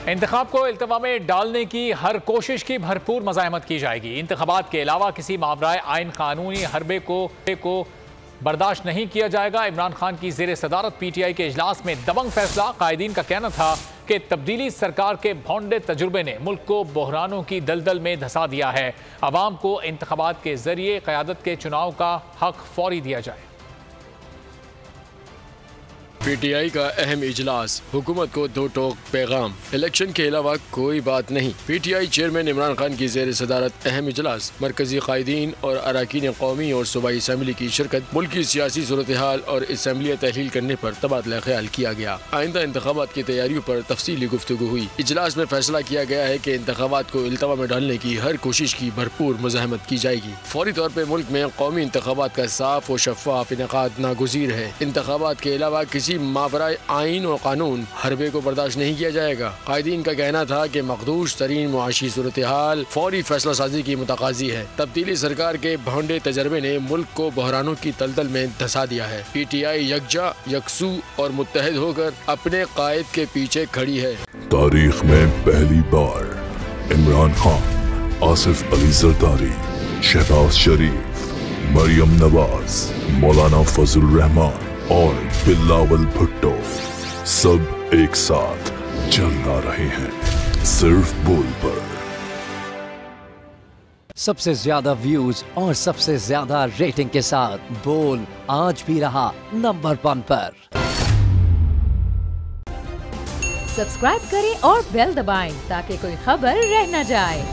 انتخاب کو التوا میں ڈالنے کی ہر کوشش کی بھرپور مزاحمت کی جائے گی۔ انتخابات کے علاوہ کسی ماورائے آئین قانونی حربے کو برداشت نہیں کیا جائے گا۔ عمران خان کی زیر صدارت پی ٹی آئی کے اجلاس میں دبنگ فیصلہ۔ قائدین کا کہنا تھا کہ تبدیلی سرکار کے بھونڈے تجربے نے ملک کو بحرانوں کی دلدل میں دھسا دیا ہے۔ عوام کو انتخابات کے ذریعے قیادت کے چناؤ کا حق فوری دیا جائے۔ پی ٹی آئی کا اہم اجلاس، حکومت کو دو ٹوک پیغام، الیکشن کے علاوہ کوئی بات نہیں۔ P T I chairman Imran Khan کی زیر صدارت اہم اجلاس، مرکزی قائدین اور اراکین قومی اور صوبائی اسمبلی کی شرکت، ملکی سیاسی صورتحال اور اسمبلیاں تحلیل کرنے پر تبادلہ خیال کیا گیا۔ آئندہ انتخابات کی تیاریوں پر تفصیلی گفتگو ہوئی۔ اجلاس میں فیصلہ کیا گیا ہے کہ انتخابات کو التوا میں ڈالنے کی ہر کوشش کی بھرپور مزاحمت کی جائے گی۔ فوری طور پہ ملک میں قومی انتخابات کا صاف و شفاف انعقاد ناگزیر ہے۔ انتخابات کے علاوہ کسی ماورائے آئین و قانون حربے کو برداشت نہیں کیا جائے گا۔ قائدین کا کہنا تھا کہ مخدوش ترین معاشی صورتحال فوری فیصلہ سازی کی متقاضی ہے۔ تبدیلی سرکار کے بھونڈے تجربے نے ملک کو بحرانوں کی دلدل میں دھسا دیا ہے۔ پی ٹی آئی یکجا، یکسو اور متحد ہو کر اپنے قائد کے پیچھے کھڑی ہے۔ تاریخ میں پہلی بار عمران خان، آصف علی زرداری، شہباز شریف، مریم نواز، مولانا فضل الرحمان اور بلاول بھٹو سب ایک ساتھ چل آ رہے ہیں صرف بول پر۔ سب سے زیادہ ویوز اور سب سے زیادہ ریٹنگ کے ساتھ بول آج بھی رہا نمبر 1 پر۔ سبسکرائب کریں اور بیل دبائیں تاکہ کوئی خبر رہ نہ جائے۔